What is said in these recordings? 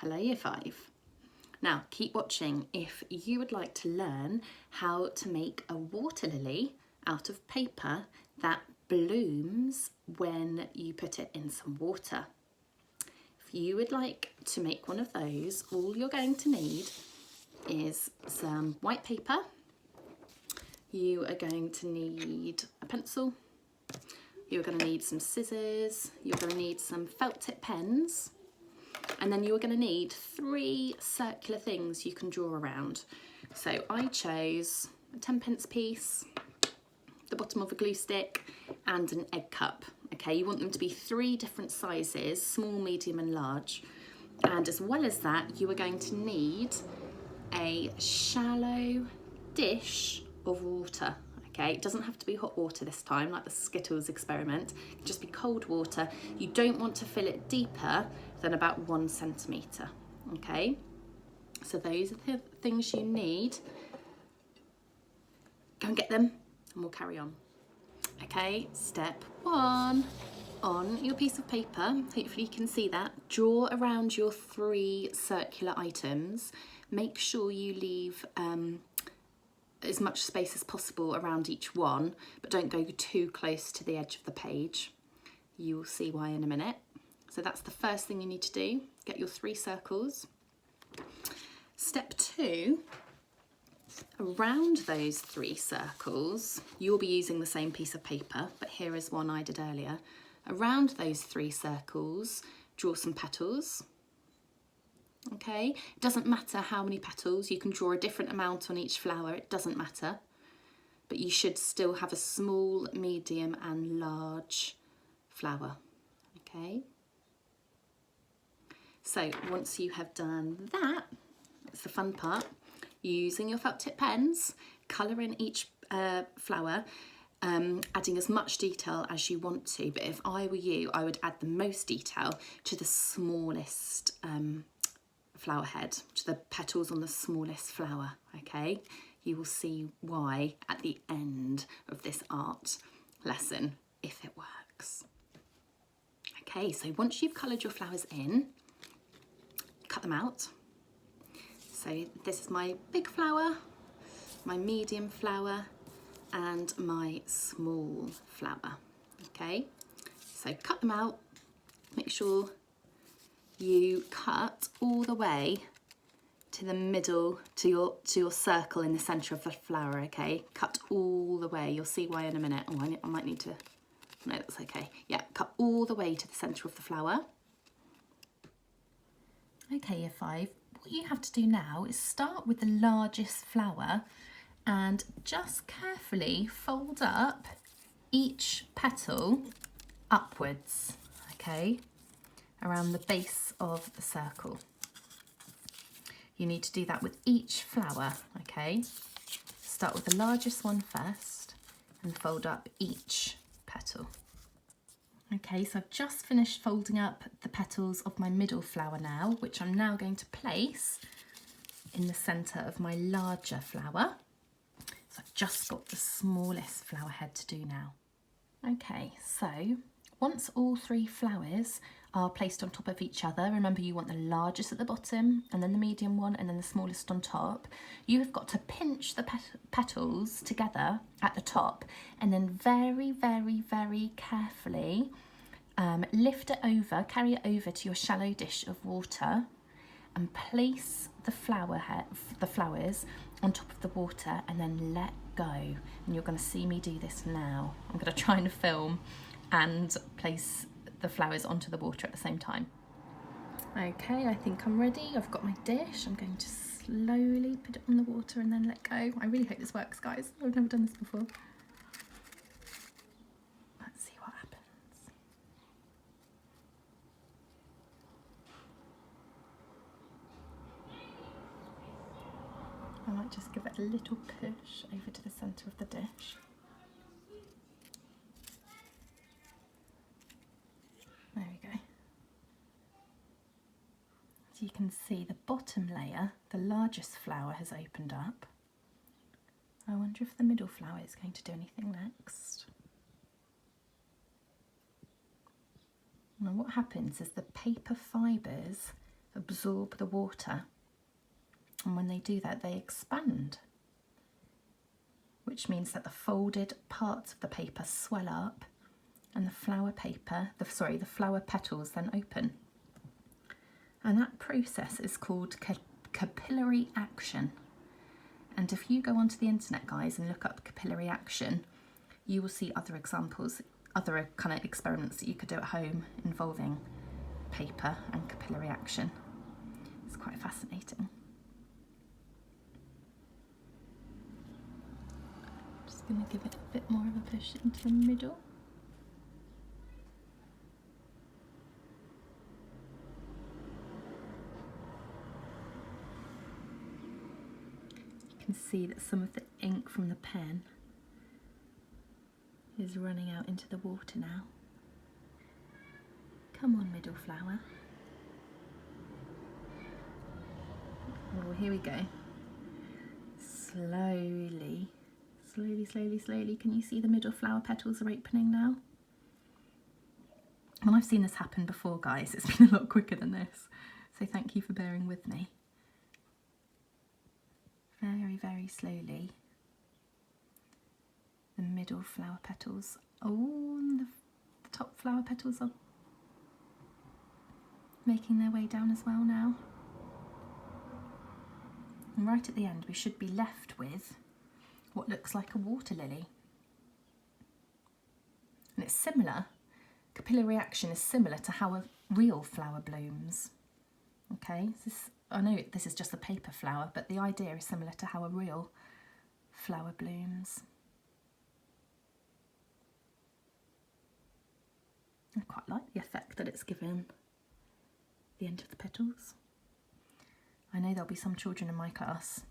Hello Year 5. Now keep watching if you would like to learn how to make a water lily out of paper that blooms when you put it in some water. If you would like to make one of those, all you're going to need is some white paper. You are going to need a pencil. You're going to need some scissors. You're going to need some felt tip pens. And then you're going to need 3 circular things you can draw around. So I chose a 10p piece, the bottom of a glue stick, and an egg cup. Okay, you want them to be 3 different sizes, small, medium and large. And as well as that, you are going to need a shallow dish of water. Okay, it doesn't have to be hot water this time, like the Skittles experiment. It can just be cold water. You don't want to fill it deeper than about 1 centimetre. Okay, so those are the things you need. Go and get them and we'll carry on. Okay, step 1. On your piece of paper, hopefully you can see that, draw around your 3 circular items. Make sure you leave as much space as possible around each one, but don't go too close to the edge of the page. You will see why in a minute. So that's the first thing you need to do, get your 3 circles. Step 2, around those 3 circles, you'll be using the same piece of paper, but here is one I did earlier. Around those 3 circles, draw some petals. Okay, it doesn't matter how many petals, you can draw a different amount on each flower, it doesn't matter. But you should still have a small, medium and large flower. Okay. So once you have done that, it's the fun part, using your felt tip pens, colour in each flower, adding as much detail as you want to, but if I were you, I would add the most detail to the smallest flower head, to the petals on the smallest flower. Okay, you will see why at the end of this art lesson, if it works. Okay, so once you've coloured your flowers in, cut them out. So this is my big flower, my medium flower and my small flower. Okay, so cut them out, make sure you cut all the way to the middle, to your circle in the centre of the flower. Okay, cut all the way, you'll see why in a minute. Oh, I might need to, no, that's okay. Yeah, cut all the way to the centre of the flower. Okay, Year 5, what you have to do now is start with the largest flower and just carefully fold up each petal upwards, okay, around the base of the circle. You need to do that with each flower, okay? Start with the largest one first and fold up each petal. Okay, so I've just finished folding up the petals of my middle flower now, which I'm now going to place in the centre of my larger flower. So I've just got the smallest flower head to do now. Okay, so once all 3 flowers are placed on top of each other, remember you want the largest at the bottom and then the medium one and then the smallest on top. You have got to pinch the petals together at the top and then very, very, very carefully lift it over, carry it over to your shallow dish of water and place the flowers on top of the water and then let go. And you're going to see me do this now. I'm going to try and film and place the flowers onto the water at the same time. Okay, I think I'm ready. I've got my dish. I'm going to slowly put it on the water and then let go. I really hope this works, guys. I've never done this before. Let's see what happens. I might just give it a little push over to the centre of the dish. There we go. So you can see the bottom layer, the largest flower, has opened up. I wonder if the middle flower is going to do anything next. Now what happens is the paper fibres absorb the water. And when they do that, they expand, which means that the folded parts of the paper swell up and the flower petals then open. And that process is called capillary action. And if you go onto the internet, guys, and look up capillary action, you will see other examples, other kind of experiments that you could do at home involving paper and capillary action. It's quite fascinating. Just going to give it a bit more of a push into the middle. You can see that some of the ink from the pen is running out into the water now. Come on, middle flower. Oh, here we go. Slowly, slowly, slowly, slowly. Can you see the middle flower petals are opening now? And I've seen this happen before, guys. It's been a lot quicker than this. So thank you for bearing with me. Very, very slowly. The middle flower petals. Oh, and the top flower petals are making their way down as well now. And right at the end, we should be left with what looks like a water lily. And it's similar, capillary action is similar to how a real flower blooms. Okay, I know this is just a paper flower, but the idea is similar to how a real flower blooms. I quite like the effect that it's given the end of the petals. I know there'll be some children in my class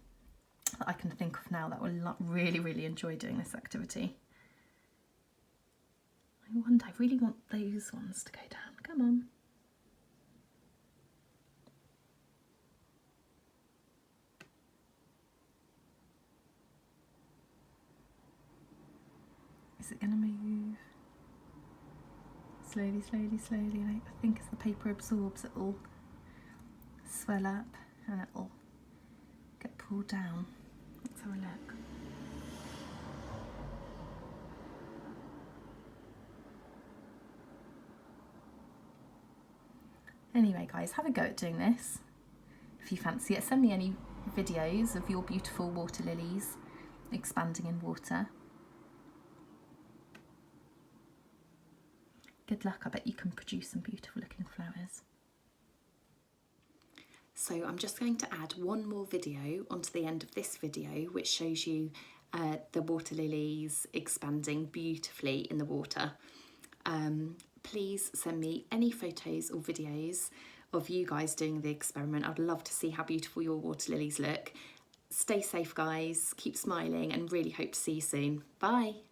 that I can think of now that will really, really enjoy doing this activity. I really want those ones to go down. Come on. Is it going to move? Slowly, slowly, slowly. I think as the paper absorbs, it will swell up and it will get pulled down. Let's have a look. Anyway, guys, have a go at doing this. If you fancy it, send me any videos of your beautiful water lilies expanding in water. Good luck, I bet you can produce some beautiful looking flowers. So I'm just going to add one more video onto the end of this video, which shows you the water lilies expanding beautifully in the water. Please send me any photos or videos of you guys doing the experiment. I'd love to see how beautiful your water lilies look. Stay safe, guys, keep smiling, and really hope to see you soon. Bye.